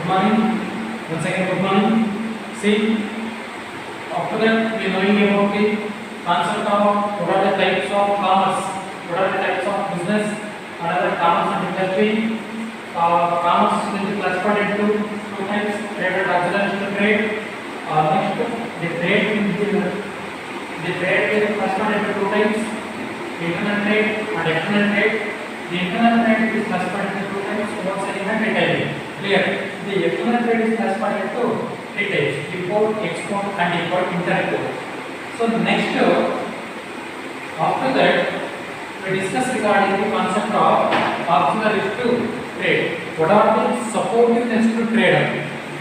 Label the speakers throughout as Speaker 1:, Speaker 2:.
Speaker 1: morning. Once again, good morning. See, after that we are knowing about the concept of what are the types of commerce, what are the types of business, another commerce and industry. Commerce will be classified into two types: trade and auxiliary trade. Next, the trade will be classified into two types: internal trade and external trade. The internal trade is classified into two types: wholesaling and retailing. Clear? The external trade is classified into three types: import, export, and import. So next, after that, we discuss regarding the concept of auxiliary to trade. What are the supportiveness to trade?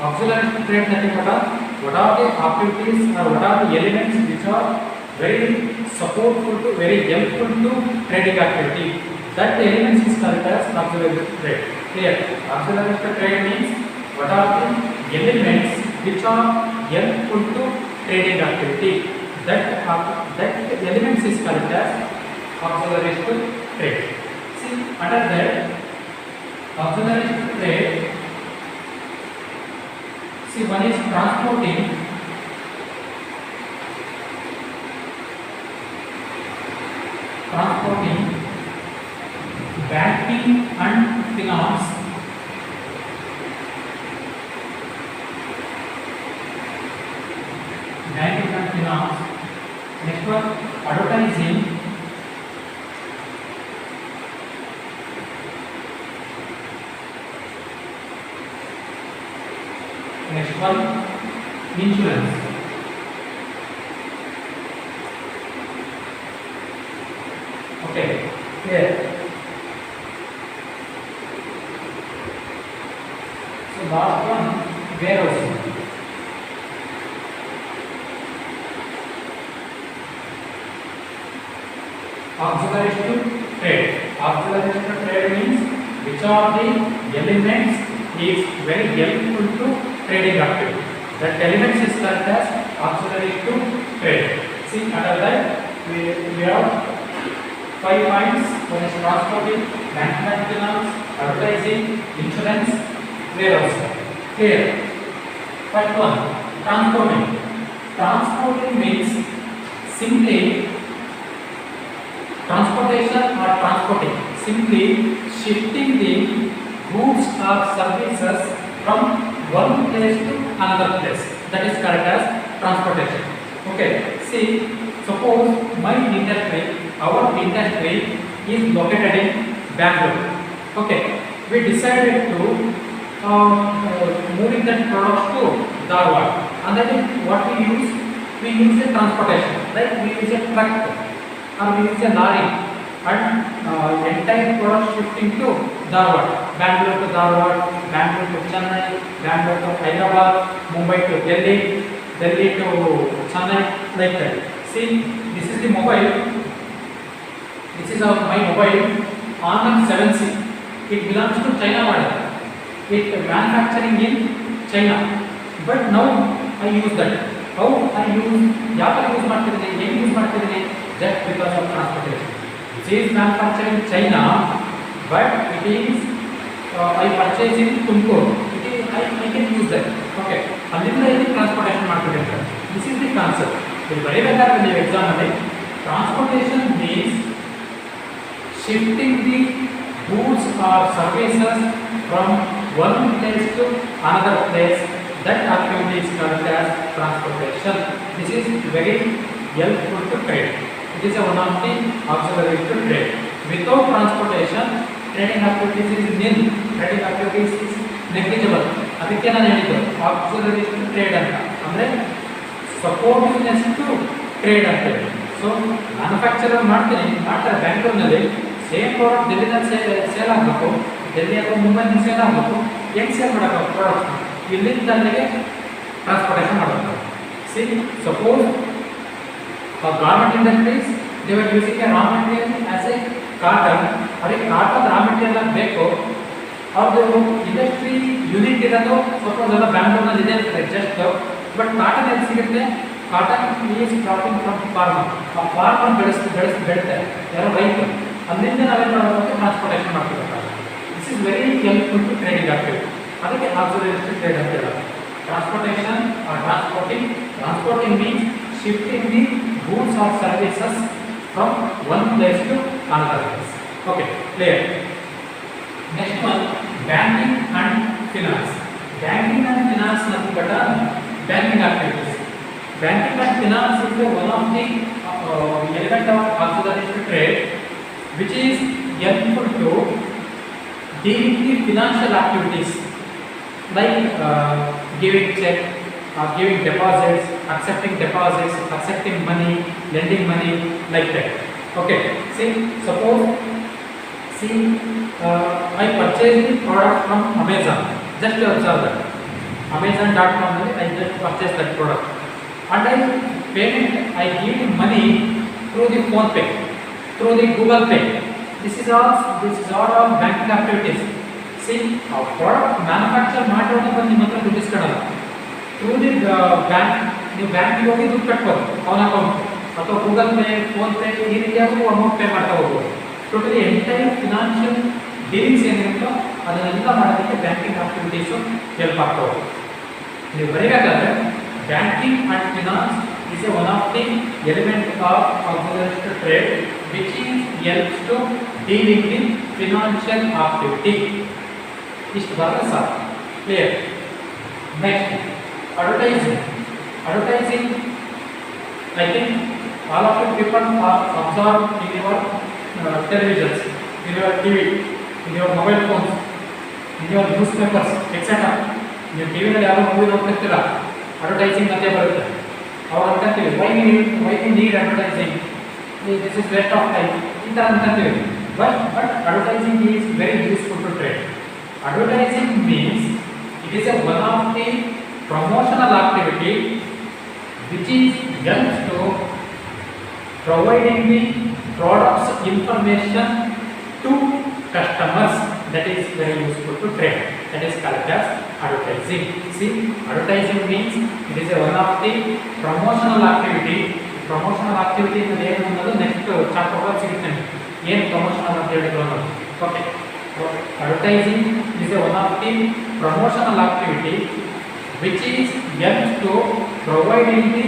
Speaker 1: Auxiliary to trade nothing but what are the activities or what are the elements which are very supportful to, very helpful to trading activity. That elements is called as auxiliary to trade. Clear? Auxiliary to trade means what are the elements which are helpful to trading activity. That elements is called as auxiliary to trade. See, under that auxiliary to trade, see, one is transporting, banking and finance, next one advertising, next one insurance. Okay, clear? So last one warehousing. Auxiliary to trade. Auxiliary to trade means which are the elements is very helpful to trading activity. That elements is called as auxiliary to trade. See, under that we have 5 points. One is transporting, banking and finance, advertising, insurance, warehousing. Clear? First one, transporting. Transporting means simply transportation or transporting, simply shifting the goods or services from one place to another place. That is called as transportation. Okay, see, suppose our industry is located in Bangalore. Okay, we decided to moving that products to Dharwad, and that is what we use a transportation, right? We use a truck or we use a lorry, and entire product shifting to Dharwad, Bangalore to Dharwad, Bangalore to Chennai, Bangalore to Hyderabad, Mumbai to Delhi, Delhi to Chennai, like that. See, this is the mobile. This is my mobile Honor 7C. It belongs to China model. It manufacturing in China. But now I use that. How I use? Yavar use ಮಾಡ್ತಿದ್ದೀನಿ, ಏನು use ಮಾಡ್ತಿದ್ದೀನಿ? Just because of transportation. It is manufactured in China, but it is I purchase in Tumkur. I can use that. Okay. ಅಲ್ಲಿಂದ ಇಲ್ಲಿ transportation ಮಾಡ್ತಿದ್ದೀನಿ. This is the concept. ಇದು ಬರೀಬೇಕಾದ್ರೆ ನೀವು exam ಅಲ್ಲಿ transportation means shifting the goods or services from one place to another place. That activity is called as transportation. This is very helpful to trade. It is one of the auxiliary to trade. Without transportation, trading activities is nil. Trading activities is negligible. ಅದಕ್ಕೆ ನಾನು ಹೇಳಿದ್ದು auxiliary to trade ಅಂತ, ಅಂದರೆ ಸಪೋರ್ಟಿವ್ನೆಸ್ to trade ಅಂತ ಹೇಳಿ. So manufacturer ಮಾಡ್ತೀನಿ, ಮಾಡ್ತಾರೆ ಬ್ಯಾಂಗ್ಳೂರಿನಲ್ಲಿ, same product ಡೆಲ್ಲಿನಲ್ಲಿ sale ಆಗಬೇಕು, ಡೆಲ್ಲಿ ಅಥವಾ ಮುಂಬೈನಲ್ಲಿ ಸೇಲ್ ಆಗಬೇಕು, ಹೆಂಗೆ ಸೇಲ್ ಮಾಡೋದು ಪ್ರಾಡಕ್ಟ್ ಇಲ್ಲಿಂದ ಅಲ್ಲಿಗೆ ಟ್ರಾನ್ಸ್ಪೋರ್ಟೇಷನ್ ಮಾಡಬೇಕು. C, suppose garment industries, they were using a raw material as a cotton. अरे cotton raw material ಬೇಕು, ಅವ್ರದ್ದು ಇಂಡಸ್ಟ್ರಿ ಯೂನಿಟ್ ಇರೋದು ಸಪೋಸ್ ಎಲ್ಲ ಬ್ಯಾಂಗ್ಳೂರ್ನಲ್ಲಿ ಇದೆ ಅಂತ ಜಸ್ಟ್, ಬಟ್ ಕಾಟನ್ ಎಲ್ಲಿ ಸಿಗುತ್ತೆ? Cotton is cropping from farmer. ಆ ಫಾರ್ಮರ್ ಬೆಳೆಸ್ತಾರೆ ಯಾರೋ ರೈತರು, ಅಲ್ಲಿಂದ ನಾವೇನು ಮಾಡಬೇಕು? ಟ್ರಾನ್ಸ್ಪೋರ್ಟೇಷನ್ ಮಾಡ್ತಿರ್ತಾರೆ. This is very helpful to trading ಆಗ್ತೀವಿ. ಅದಕ್ಕೆ ಆಕ್ಸಿಲರಿ ಟ್ರೇಡ್ ಅಂತ ಹೇಳೋದು. Transportation or transporting means shifting the goods or services from one place to another place. Okay, clear. Next one, banking and finance. Banking and finance nothing but banking activities. Banking and finance is one of the element of auxiliary trade which is helpful to dealing the financial activities like giving check, giving deposits, accepting money, lending money, like that. Okay, suppose I purchased the product from Amazon. Just observe that. Amazon.com I just purchased that product. And I give money through the Phone Pay, through the Google Pay. This is all banking activities. See, our product manufacture ಮಾಡೋದು ಬಂದು ನಿಮ್ಮ ಹತ್ರ ದುಡ್ಡು ಇಸ್ಕೊಳ್ಳಲ್ಲ. Through the bank, ನೀವು ಬ್ಯಾಂಕಿಗೆ ಹೋಗಿ ದುಡ್ಡು ಕಟ್ಬೋದು ಅವನ ಅಕೌಂಟ್, ಅಥವಾ ಗೂಗಲ್ ಪೇ, ಫೋನ್ ಪೇ ಈ ರೀತಿಯಾಗೂ ಅಮೌಂಟ್ ಪೇ ಮಾಡ್ತಾ ಹೋಗ್ಬೋದು. ಟೋಟಲಿ ಎಂಟೈರ್ ಫಿನಾನ್ಷಿಯಲ್ ಡೀಲಿಂಗ್ಸ್ ಏನಿರುತ್ತೋ ಅದನ್ನೆಲ್ಲ ಮಾಡೋದಕ್ಕೆ ಬ್ಯಾಂಕಿಂಗ್ ಆಕ್ಟಿವಿಟೀಸು ಹೆಲ್ಪ್ ಆಗ್ತವೆ. ನೀವು ಬರೀಬೇಕಾದ್ರೆ banking and finance is one of the element of auxiliary trade which helps to dealing with financial activity. Is clear? Next, advertising. I think all of you people are observed in your televisions, in your TV, in your mobile phones, in your newspapers, etc. ನೀವು ಟಿ ವಿನಲ್ಲಿ ಯಾರೋ movie ನೋಡ್ತಿರ್ತೀರ, advertising ಅಂತ ಬರುತ್ತೆ. ಅವ್ರು ಅಂತೀವಿ why we need advertising, this is waste of time ಈ ಥರ ಅಂತೀವಿ. But advertising is very useful to trade. Advertising means it is one of the promotional activity which is helps to providing the products information to customers. That is very useful to trade. That is called as advertising. See, advertising means it is one of the promotional activity. Promotional activity is the next chapter ಸಿಗುತ್ತೆ. ಏನು promotional ಅಂತ ಹೇಳಿದ್ರು. Okay. Advertising is one of the promotional activity which is helps to providing the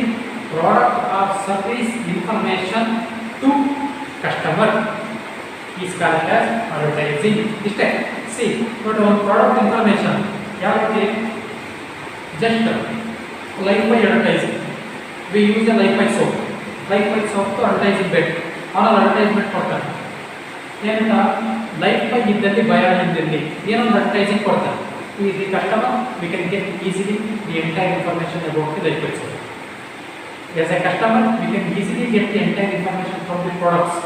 Speaker 1: product or service information to customer is called as advertising. See, but on product information, just Lifebuoy advertising. We use the Lifebuoy soap. Lifebuoy soap to advertising bed. On advertisement portal. ಏನಂತ Lifebuoy ಇದ್ದಲ್ಲಿ ಭಯ ಇದ್ದಲ್ಲಿ ಏನೊಂದು advertising ಕೊಡ್ತಾರೆ. The customer we can get easily the entire information about the Lifebuoy soap. As a customer, we can easily get the entire information from the products.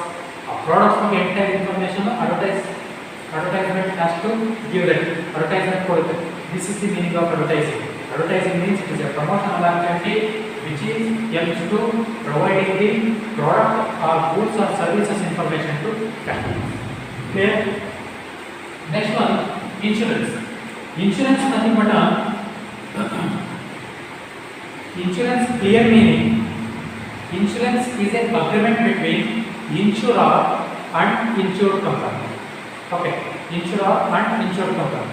Speaker 1: Products ಬಗ್ಗೆ entire information advertisement has to give that. Advertisement ಕೊಡುತ್ತೆ. This is the meaning of advertising. Advertising means it is a promotional activity which is helps to providing the product or goods or services information to customers. Clear? Next one, insurance. Insurance nothing but insurance clear meaning. Insurance is an agreement between insurer and insured company. Okay, insurer and insured company.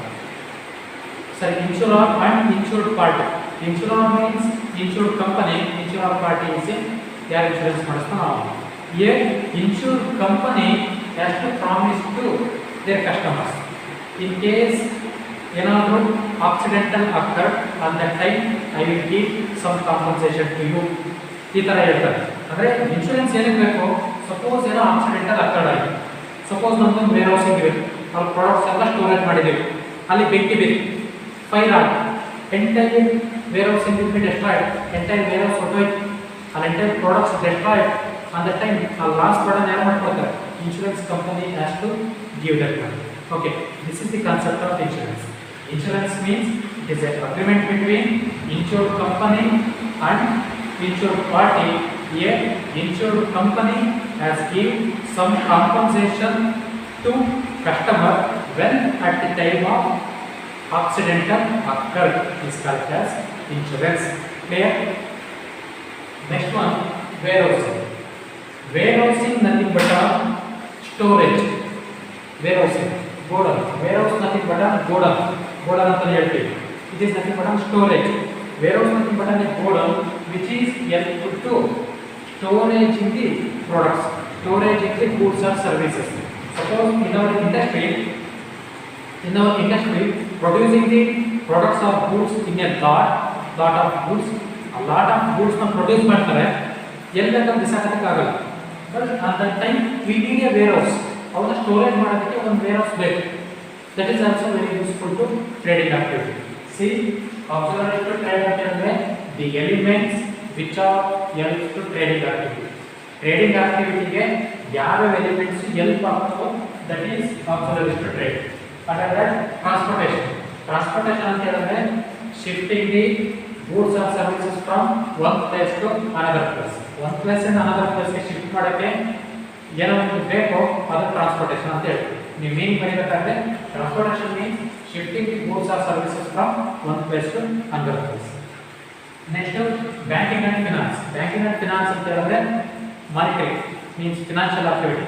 Speaker 1: Sorry, insurer and insured party. Insurer means insured company, insurer party is their insurance ಮಾಡಿಸ್ತಾನೆ ನಾವು. Here insured company has to promise to their customers in case ಏನಾದರೂ accidental occur on that time I will give some compensation to you. ಈ ಥರ ಹೇಳ್ತಾರೆ. ಅಂದರೆ insurance ಏನಕ್ಕೆ ಬೇಕು? Suppose ಏನೋ ಆಕ್ಸಿಡೆಂಟಲ್ ಅಕ್ಕರ್ ಆಯಿತು. ಸಪೋಸ್ ನಮ್ಮದೊಂದು ವೇರ್ ಹೌಸಿಂಗ್ ಇರುತ್ತೆ, ಅಲ್ಲಿ ಪ್ರಾಡಕ್ಟ್ಸ್ ಎಲ್ಲ ಸ್ಟೋರೇಜ್ ಮಾಡಿದ್ದೀವಿ, ಅಲ್ಲಿ ಬೆಂಕಿ ಬಿದ್ದು ಫೈರ್ ಆಗಿ entire warehousing will be destroyed, entire warehouse ಹೊಟ್ಟೋಯ್ತು, ಅಲ್ಲಿ entire products destroyed. On the time ಆ ಲಾಸ್ಟ್ ಪ್ರಾಡಕ್ಟ್ ಯಾರು ಮಾಡ್ಕೊಳ್ತಾರೆ? Insurance company has to give that money. Okay, this is the concept of insurance. Insurance means it is an agreement between insured company and insured party. Here, insured company has given some compensation to customer when at the time of accidental occurred. Is called as insurance. Clear? Next one, warehousing. Warehousing nothing but storage. Warehousing, godown. Warehouse nothing but godown. Godown ಅಂತ ಹೇಳ್ತೀವಿ. It is nothing but storage. Warehouse nothing but godown which is help to storage in the products, storage in the goods or services. Suppose in our industry producing the products or goods in a lot of goods na produce ಮಾಡ್ತಾರೆ, ಎಲ್ಲೆಲ್ಲ ಬಿಸಾಕಕ್ಕಾಗಲ್ಲ. But at that time we need a warehouse. ಅವನ್ನ storage ಮಾಡೋದಕ್ಕೆ ಒಂದು warehouse ಬೇಕು. That is also very useful to trading activity. See, auxiliary to trade ಅಂತಂದ್ರೆ the elements which are help to trading activity. Trading ಆಕ್ಟಿವಿಟಿಗೆ ಯಾವ elements help ಆಗ್ತವೋ that is auxiliary to trade. ಹಾಗಾದ್ರೆ transportation ಅಂತ ಹೇಳಿದ್ರೆ shifting the goods or services from one place to another place. One place ಇಂದ another ಪ್ಲೇಸ್ಗೆ shift ಮಾಡೋಕ್ಕೆ ಏನೋ ಒಂದು ಬೇಕೋ ಅದು ಟ್ರಾನ್ಸ್ಪೋರ್ಟೇಷನ್ ಅಂತ ಹೇಳ್ತೀವಿ. ನೀವು ಮೀನಿಂಗ್ ಬರೀಬೇಕಾದ್ರೆ transportation means shifting the goods or services from one place to another place. Next banking and finance. Banking and finance ಅಂತ ಹೇಳಿದ್ರೆ monetary means financial activity.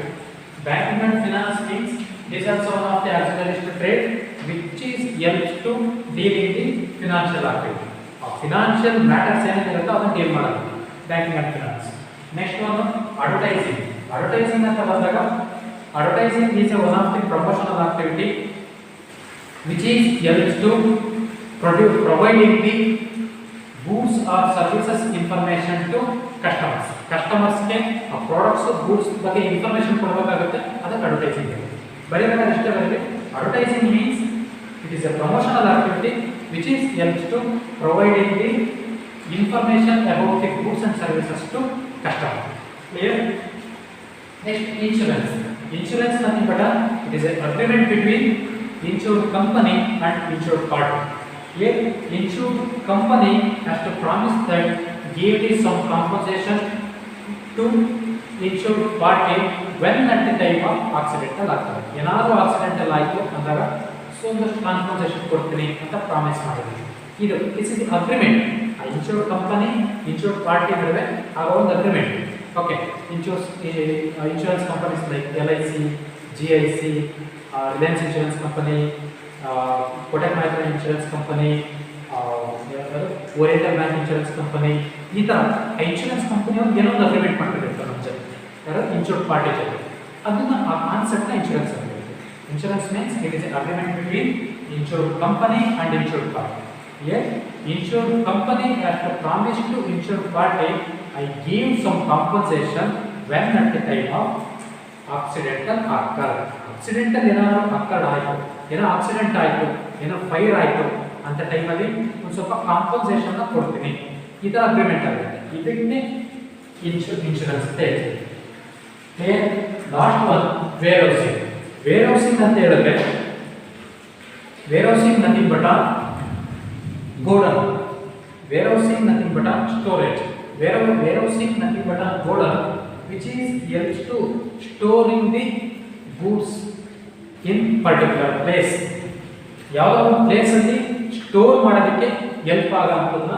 Speaker 1: Banking and finance means these are some of the auxiliaries to trade which is helps to deal in the financial activity. Financial matters ಏನಿರುತ್ತೆ ಅದನ್ನ deal ಮಾಡೋದು banking and finance. Next ಒಂದು advertising. Advertising ಅಂತ ಬಂದಾಗ advertising is one of the promotional activity which is helps to providing the goods or services information to customers. ಕಸ್ಟಮರ್ಸ್ಗೆ ಆ products goods ಬಗ್ಗೆ information ಕೊಡಬೇಕಾಗುತ್ತೆ, ಅದಕ್ಕೆ ಅಡ್ವರ್ಟೈಸಿಂಗ್. ಬರೀಬೇಕಾದ್ರೆ ಇಷ್ಟೇ ಬರಲಿ. Advertising means it is a promotional activity which is helps to providing the information about the goods and services to customer. Clear? Next insurance. Insurance nothing but it is a agreement between insured company and insured party. Here insured company has to promise that give some compensation to insured party when at the time of accidental ಆಗ್ತದೆ. ಏನಾದರೂ accidental ಆಯಿತು ಅಂದಾಗ so ಒಂದಷ್ಟು compensation ಕೊಡ್ತೀನಿ ಅಂತ promise ಮಾಡಿದ್ವಿ. ಇದು this is agreement. ಆ ಇನ್ಶೂರ್ಡ್ ಕಂಪನಿ ಇನ್ಶೂರ್ಡ್ ಪಾರ್ಟಿ ನಡುವೆ ಆಗೋ ಒಂದು agreement. Okay, insurance companies like LIC, GIC, Reliance insurance company, Kotak Mahindra insurance company, oriental bank insurance company, ಈ ಥರ ಇನ್ಶೂರೆನ್ಸ್ ಕಂಪನಿಯವ್ರು ಏನೋ ಒಂದು ಅಗ್ರಿಮೆಂಟ್ ಮಾಡ್ತಿರ್ತಾರೆ ನಮ್ಮ ಜೊತೆ, ಯಾರು ಇನ್ಶೂರ್ಡ್ ಪಾರ್ಟಿ ಜೊತೆ. ಅದನ್ನು ಆ ಕಾನ್ಸೆಪ್ಟ್ನ ಇನ್ಶೂರೆನ್ಸ್ ಅಂತ ಹೇಳ್ತೀವಿ. Insurance means it is agreement between insured company and insured party. Yes, insured company has to promise to insured party, I give some compensation when at the time of accidental occur. Accidental ಏನಾದರೂ ಅಕ್ಕರ್ ಆಯಿತು, ಏನೋ accident ಆಯಿತು, ಏನೋ fire ಆಯಿತು ಅಂತ ಟೈಮಲ್ಲಿ ಒಂದು ಸ್ವಲ್ಪ ಕಾಂಪನ್ಸೇಷನ್ನ ಕೊಡ್ತೀನಿ. ಈ ಥರ ಅಗ್ರಿಮೆಂಟ್ ಆಗುತ್ತೆ. ಇದಕ್ಕೆ ಇನ್ಶೂರೆನ್ಸ್ ಅಂತ ಹೇಳ್ತೀವಿ. Last one warehousing. Warehousing ಅಂತ ಹೇಳಿದ್ರೆ warehousing nothing but godown. Warehousing nothing but a storage. Warehousing nothing but a godown which is helps to storing the goods in particular place. ಯಾವ place ಅಲ್ಲಿ store ಮಾಡೋದಕ್ಕೆ help ಆಗೋದನ್ನ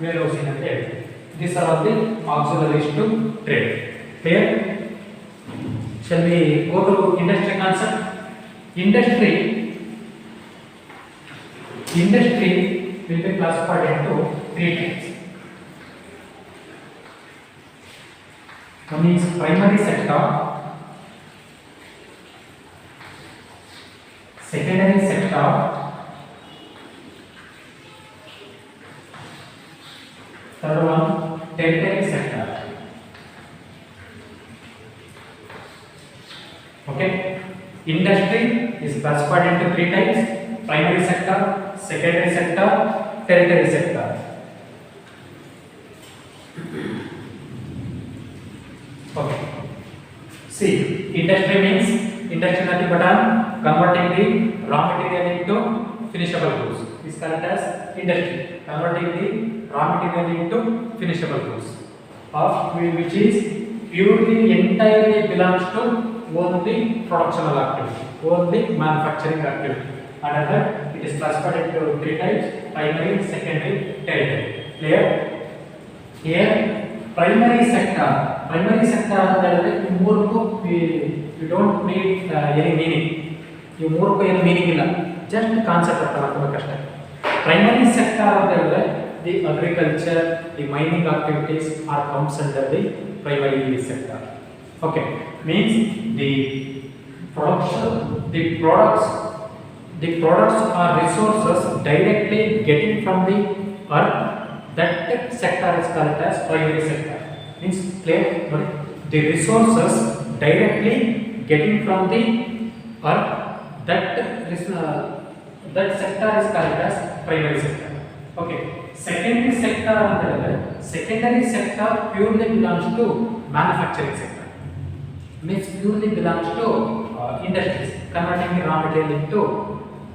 Speaker 1: warehousing ಅಂತ ಹೇಳ್ತೀವಿ. These are all the auxiliaries to trade. Clear? Shall we go to industry concept? Industry will be classified into three types. One is primary sector, secondary sector, third one tertiary sector. Okay, industry is classified into three types: primary sector, secondary sector, tertiary sector. Okay. See, industry means industry nothing but converting the raw material into finishable goods. Is called as industry. Converting the raw material into finishable goods, of which is purely entirely belongs to only productional activity, only manufacturing activity. Another, it is classified into three types: primary, secondary, tertiary. Clear? Here, primary sector ಅಂತ ಹೇಳಿದ್ರೆ ಈ ಮೂರಕ್ಕೂ we don't need any meaning. ಈ ಮೂರಕ್ಕೂ ಏನು meaning ಇಲ್ಲ. Just concept ಅರ್ಥ ಮಾಡ್ಕೋಬೇಕಷ್ಟೇ. Primary sector ಅಂತ ಹೇಳಿದ್ರೆ the agriculture, the mining activities are comes under the primary sector. Okay, means the production, the products are resources directly getting from the earth. That sector is called as primary sector. Means clear? The resources directly getting from the earth, that sector is called as primary sector. Okay, secondary sector ಅಂದ್ರೆ secondary sector purely belongs to manufacturing sector. Means purely belongs to industries, converting raw material into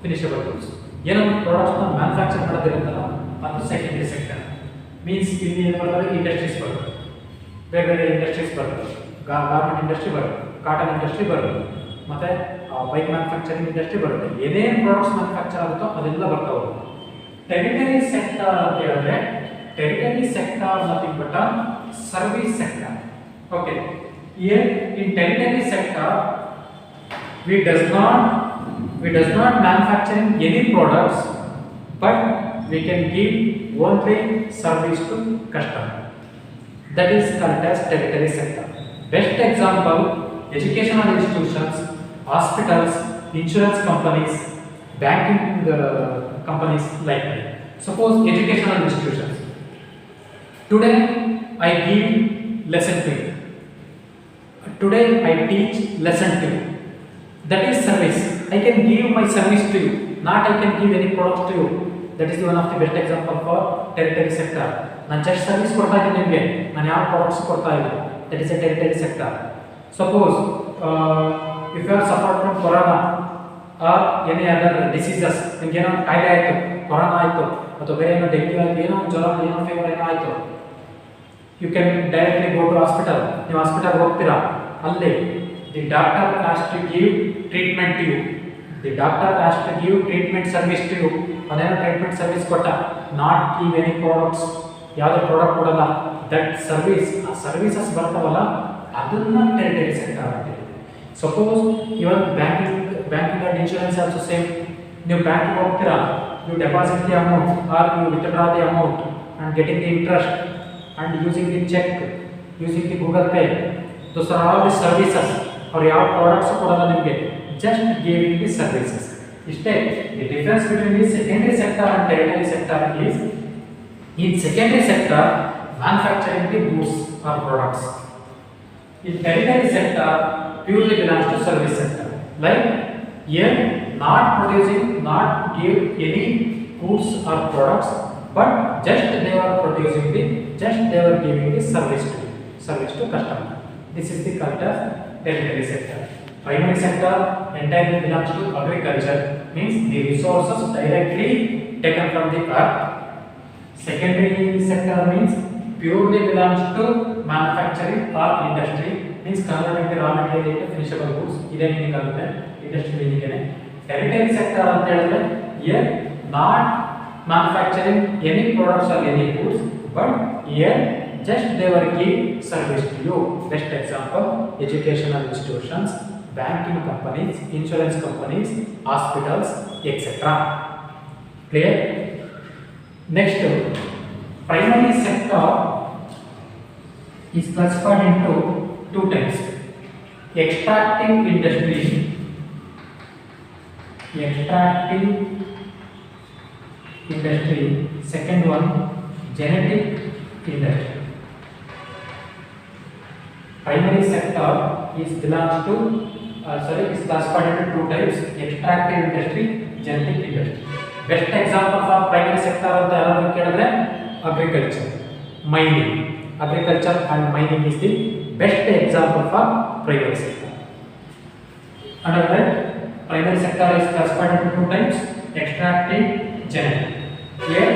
Speaker 1: finishable goods. ಏನೋ products ನ manufacture ಮಾಡೋದಿರುತ್ತಲ್ಲ ಅದು secondary sector. Means ಇಲ್ಲಿ ಏನು ಬರ್ತದೆ, industries ಬರ್ತದೆ, ಬೇರೆ ಬೇರೆ ಇಂಡಸ್ಟ್ರೀಸ್ ಬರ್ತದೆ, ಗಾರ್ಮೆಂಟ್ ಇಂಡಸ್ಟ್ರಿ ಬರುತ್ತೆ, ಕಾಟನ್ ಇಂಡಸ್ಟ್ರಿ ಬರುತ್ತೆ, ಮತ್ತೆ ಬೈಕ್ ಮ್ಯಾನುಫ್ಯಾಕ್ಚರಿಂಗ್ ಇಂಡಸ್ಟ್ರಿ ಬರುತ್ತೆ. ಏನೇನು ಪ್ರಾಡಕ್ಟ್ಸ್ ಮ್ಯಾನುಫ್ಯಾಕ್ಚರ್ ಆಗುತ್ತೋ ಅದೆಲ್ಲ ಬರ್ತಾವೆ. ಟೆರಿಟರಿ ಸೆಕ್ಟರ್ ಅಂತ ಹೇಳಿದ್ರೆ territory sector nothing but service sector. Okay, here in territory sector we does not manufacturing any products, but we can give only service to customer. That is called as territory sector. Best example, educational institutions, hospitals, insurance companies, banking companies like that. Suppose educational institutions, today I give lesson to you, today I teach lesson to you. That is service. I can give my service to you, not I can give any products to you. That is one of the best example for territory sector. ನಾನು just service ಕೊಡ್ತಾ ಇದ್ದೀನಿ ನಿಮಗೆ, ನಾನು ಯಾವ products ಕೊಡ್ತಾ ಇಲ್ಲ. That is a territory sector. Suppose if you are suffered from corona or any other diseases, ನಿಮ್ಗೆ ಏನೋ ಕಾಯಿಲೆ ಆಯಿತು, ಕೊರೋನಾ ಆಯಿತು ಅಥವಾ ಬೇರೆ ಏನೋ ಡೆಂಗ್ಯೂ ಆಯಿತು, ಏನೋ ಜ್ವರ, ಏನೋ ಫೀವರ್ ಏನೋ ಆಯಿತು, you can directly go to hospital. ನೀವು ಹಾಸ್ಪಿಟಲ್ ಹೋಗ್ತೀರಾ, ಅಲ್ಲಿ the doctor has to give treatment to you. The doctor has to give treatment service to you. ಅದೇನೋ ಟ್ರೀಟ್ಮೆಂಟ್ ಸರ್ವಿಸ್ ಕೊಟ್ಟ, ನಾಟ್ ಗಿವ್ ಎನಿ ಪ್ರಾಡಕ್ಟ್ಸ್, ಯಾವುದೇ product ಕೊಡಲ್ಲ. That service, ಆ services ಬರ್ತಾವಲ್ಲ ಅದನ್ನ ಟೆರಿಟರಿ ಸೆಕ್ಟರ್ ಅಂತೀವಿ. Suppose even banking and insurance also same. ನೀವು ಬ್ಯಾಂಕಿಗೆ ಹೋಗ್ತೀರಾ, you deposit the amount or you withdraw the amount and getting the interest and using the cheque, using the Google Pay, those are all the services. ಅವ್ರು ಯಾವ products ಕೊಡಲ್ಲ ನಿಮಗೆ, just giving the services. ಇಷ್ಟೇ the difference between the secondary sector and territory sector is, in secondary sector manufacturing the goods or products. In tertiary sector purely belongs to service sector. Like here not producing, not give any goods or products, but just they are producing the, just they are giving the service to customer. This is the called as tertiary sector. Primary sector entirely belongs to agriculture, means the resources directly taken from the earth. Secondary sector means purely belongs to manufacturing or industry, means converting the raw material into finishable goods. Ide meaning agutte, industry meaning ene. Tertiary sector anta helidre here not manufacturing any products or any goods, but here just they were give service to you. Best example, educational institutions, banking companies, insurance companies, hospitals, etc. Clear? Next, primary sector is classified into two types: extractive industry, second one genetic industry. Primary sector is belongs to is classified into two types: extractive industry, genetic industry. Best example for primary sector ಅಂತ ಯಾರು ಕೇಳಿದ್ರೆ agriculture, mining. Agriculture and mining is the best example for primary sector. Under that, primary sector is classified into two types: extractive, genetic. Here,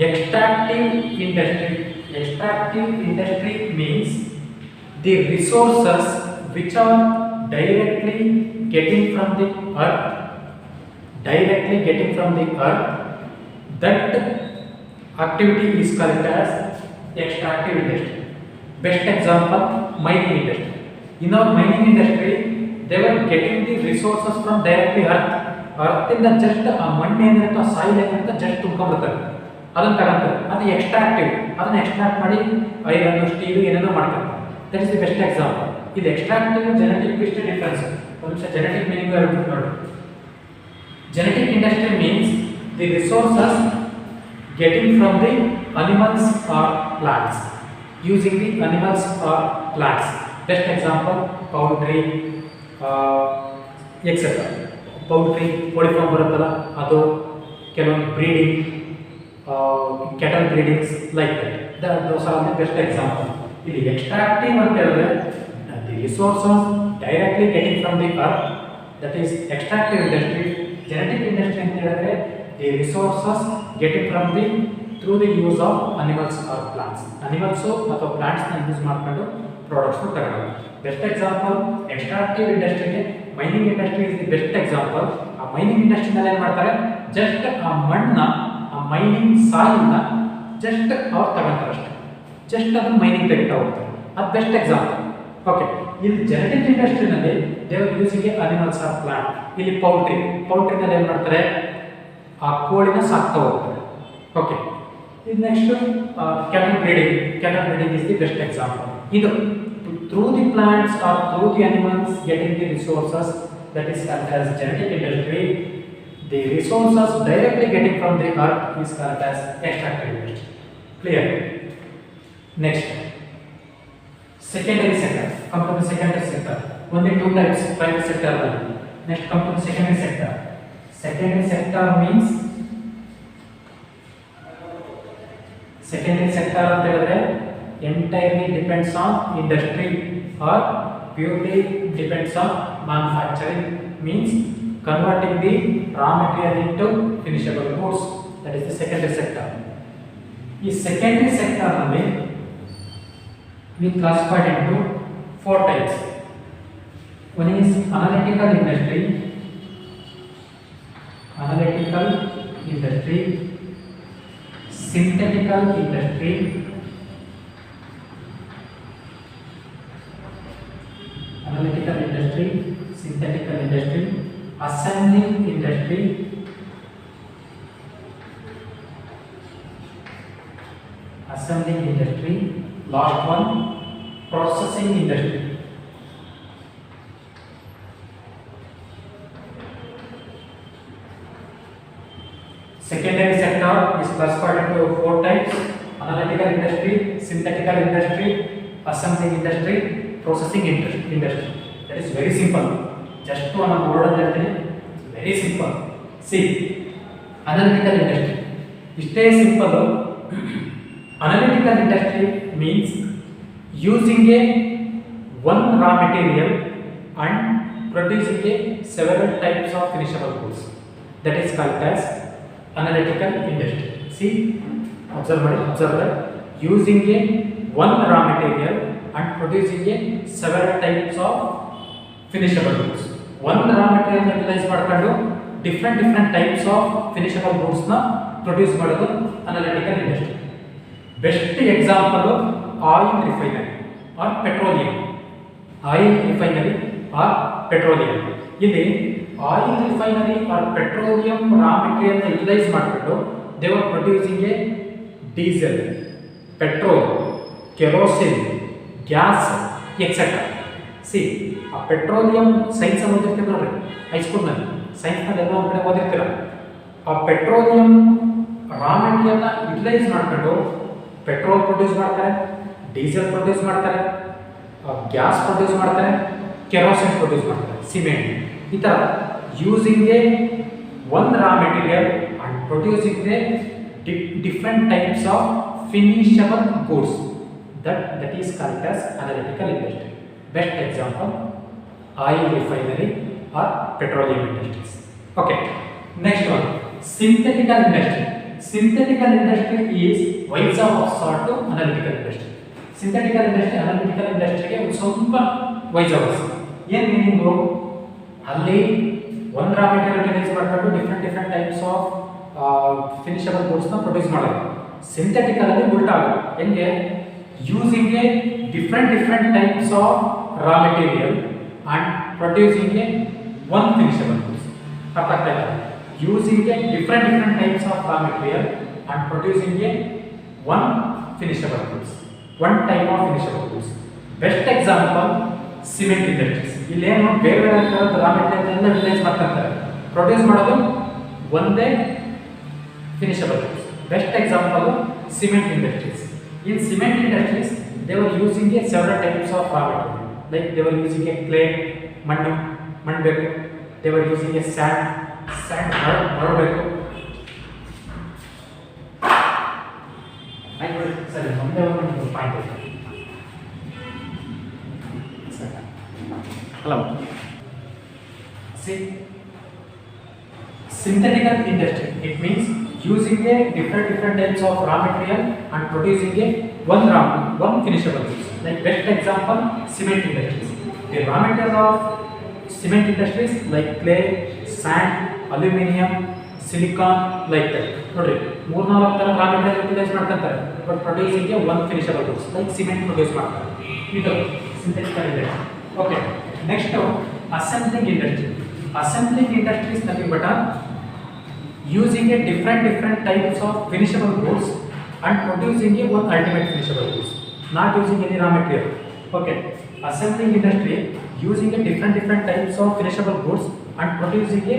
Speaker 1: extractive industry means the resources which are directly getting from the earth, that activity is called as extractive industry. Best example, mining industry. In our mining industry, they were getting the resources from directly earth. ಅರ್ತಿಂದ just ಆ ಮಣ್ಣು ಏನಿರುತ್ತೆ ಆ soil ಏನಿರುತ್ತೆ just ತುಂಬ್ಕೊಂಡ್ಬಿಡ್ತಾರೆ, ಅದನ್ನು ತಗೊಂತಾರೆ. ಅದು ಎಕ್ಸ್ಟ್ರಾಕ್ಟಿವ್, ಅದನ್ನು ಎಕ್ಸ್ಟ್ರಾಕ್ಟ್ ಮಾಡಿ ಐರನ್ ಸ್ಟೀಲ್ ಏನೇನೋ ಮಾಡ್ತಾರೆ. That is the best example. ಇದು ಎಕ್ಸ್ಟ್ರಾಕ್ಟಿವ್ ಜೆನೆಟಿಕ್ ಇಷ್ಟು ಡಿಫ್ರೆನ್ಸ್. ಒಂದು ನಿಮಿಷ ಜೆನೆಟಿಕ್ ಮೀನಿಂಗ್ ಹೇಳ್ಬಿಟ್ಟು ನೋಡಿ. Genetic industry means the resources getting from the animals or plants, using the animals or plants. Best example, poultry, etc. Poultry, poultry farm ಬರುತ್ತಲ್ಲ ಅದು, ಕೆಲವೊಂದು breeding, cattle breedings like that. Those are the best example. ಇಲ್ಲಿ extractive ಅಂತ ಹೇಳಿದ್ರೆ the resources directly getting from the earth, that is extractive industry. Genetic industry ಅಂತ ಹೇಳಿದ್ರೆ the resources getting from the through the use of animals or plants. Animals ಅಥವಾ plants ನ use ಮಾಡ್ಕೊಂಡು products ತಗೊಳ್ಳೋದು. Best example ಎಕ್ಸ್ಟ್ರಾಕ್ಟಿವ್ ಇಂಡಸ್ಟ್ರಿಗೆ mining industry is the best example. ಆ mining ಇಂಡಸ್ಟ್ರಿನಲ್ಲಿ ಏನು ಮಾಡ್ತಾರೆ, ಜಸ್ಟ್ ಆ ಮಣ್ಣನ್ನ, ಆ ಮೈನಿಂಗ್ ಸಾಯಿಲ್ನ ಜಸ್ಟ್ ಅವ್ರು ತಗೊಂತಾರೆ ಅಷ್ಟೇ, ಜಸ್ಟ್ ಅದನ್ನು ಮೈನಿಂಗ್ ತೆಗಿತಾ ಹೋಗ್ತಾರೆ. ಅದು ಬೆಸ್ಟ್ ಎಕ್ಸಾಂಪಲ್. ಓಕೆ, ಇಲ್ಲಿ ಜೆನೆಟಿಕ್ ಇಂಡಸ್ಟ್ರಿನಲ್ಲಿ they are using animals or plant. ಇಲ್ಲಿ ಪೌಲ್ಟ್ರಿನಲ್ಲಿ ಏನು ಮಾಡ್ತಾರೆ, ಆ ಕೋಳಿನ ಸಾಕ್ತಾ ಹೋಗ್ತಾರೆ. ಓಕೆ, ಇದು next cattle breeding is the best example. ಇದು through the plants or through the animals getting the resources, that is called as genetic industry. The resources directly getting from the earth is called as extractive industry. Clear? Next secondary sector. Come to the secondary sector. Only two types, private sector. Next come to the secondary sector. Secondary sector means secondary sector ಅಂತ ಹೇಳಿದ್ರೆ entirely depends on industry or purely depends on manufacturing, means converting the raw material into finishable goods. That is the secondary sector. ಈ secondary sector ನಲ್ಲಿ we classified into four types. One is analytical industry, synthetical industry, assembling industry, last one processing industry. Secondary sector is classified into four types: analytical industry, synthetical industry, assembling industry, processing industry. That is very simple. Just to on a board of that, very simple. See, analytical industry. Stay simple. Analytical industry means using a one raw material and producing a several types of finishable goods. That is called as analytical industry. See, observe that. Using a one raw material and producing a several types of finishable goods. One raw material utilize ಮಾಡ್ಕೊಂಡು different types of finishable goods ನ produce ಮಾಡೋದು analytical industry. Best example oil refinery or petroleum. ಇಲ್ಲಿ oil refinery or petroleum raw material ನ utilize ಮಾಡಿಕೊಂಡು they were producing a diesel, petrol, kerosene, gas, etc. See, ಆ petroleum science ಓದಿರ್ತೀರ ನೋಡ್ರಿ ಹೈಸ್ಕೂಲ್ನಲ್ಲಿ, ಸೈನ್ಸ್ನಲ್ಲಿ ಎಲ್ಲ ಒಂದು ಕಡೆ ಓದಿರ್ತೀರ. ಆ ಪೆಟ್ರೋಲಿಯಂ ರಾ ಮೆಟೀರಿಯಲ್ನ ಯುಟಿಲೈಸ್ ಮಾಡ್ಕೊಂಡು ಪೆಟ್ರೋಲ್ ಪ್ರೊಡ್ಯೂಸ್ ಮಾಡ್ತಾರೆ, ಡೀಸೆಲ್ ಪ್ರೊಡ್ಯೂಸ್ ಮಾಡ್ತಾರೆ, ಗ್ಯಾಸ್ ಪ್ರೊಡ್ಯೂಸ್ ಮಾಡ್ತಾರೆ, ಕೆರೋಸಿನ್ ಪ್ರೊಡ್ಯೂಸ್ ಮಾಡ್ತಾರೆ, ಸಿಮೆಂಟ್. ಈ ಥರ using a one raw material and producing a different types of finishable goods. that is called as analytical industry. Best example, oil refinery or petroleum industries. Okay, next one, synthetical industry. Synthetical industry is vice versa to analytical industry. Synthetical industry analytical industry ಗೆ ಒಂದು ಸ್ವಲ್ಪ vice versa. ಏನು meaning, ಅಲ್ಲಿ ಒಂದು raw material utilise ಮಾಡ್ಕೊಂಡು different types of ಫಿನಿಷಬಲ್ ಗೂಡ್ಸ್ನ produce ಮಾಡೋದು. ಸಿಂಥೆಟಿಕಲ್ ಅಲ್ಲಿ ಉಲ್ಟಾ ಆಗೋದು. ಹೆಂಗೆ, using A different types of raw material and producing a one finishable goods. ಅರ್ಥ ಆಗ್ತಾ ಇದೆ using a different types of raw material and producing a one finishable goods one type of finishable goods best example cement industries ಇಲ್ಲೇನು ಬೇರೆ ಬೇರೆ ಥರದ ರಾ ಮೆಟೀರಿಯಲ್ ಎಲ್ಲ ರಿಲೈಸ್ ಮಾಡ್ತಾರೆ ಪ್ರೊಡ್ಯೂಸ್ ಮಾಡೋದು ಒಂದೇ ಫಿನಿಶಬಲ್ ಗೂಡ್ಸ್ ಬೆಸ್ಟ್ ಎಕ್ಸಾಂಪಲ್ ಸಿಮೆಂಟ್ ಇಂಡಸ್ಟ್ರೀಸ್ in cement industries they were using a several types of raw material like they were using a clay ಮಣ್ಣು ಬೇಕು they were using a sand ಮರಳು ಬೇಕು ಆಯ್ತು ಸರಿ ಒಂದೇ ಒಂದು point hello see synthetical industry it means using a different types of raw material and producing a one finishable goods like best example cement industries the raw material of cement industries like clay sand aluminum silicon like that nodri ಮೂರು ನಾಲ್ಕು ತರ raw material utilize ಮಾಡ್ತಾರೆ but producing a one finishable goods like cement produce ಮಾಡ್ತಾರೆ ಇದು synthetical industry okay next assembling industry is nothing but using a different types of finishable goods and producing a one ultimate finishable goods not using any raw material okay assembling industry using a different types of finishable goods and producing a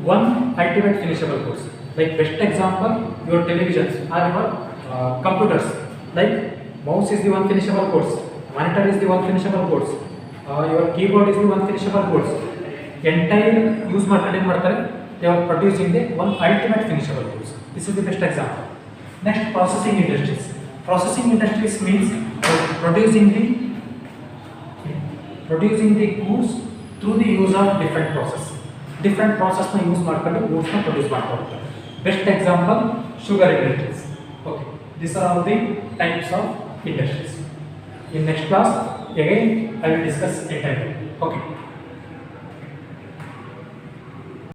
Speaker 1: one ultimate finishable goods like best example your televisions or your computers like mouse is the one finishable goods monitor is the one finishable goods your keyboard is the one finishable goods entire use ಮಾಡ್ತಾರೆ they are producing the one ultimate finishable goods. This is the best example. Next, processing industries means producing the goods through the use of different process na use ಮಾಡ್ಕೊಂಡು goods na produce ಮಾಡ್ತಾರೆ. Best example sugar industries. Okay, these are all the types of industries. In next class again I will discuss entire. Okay.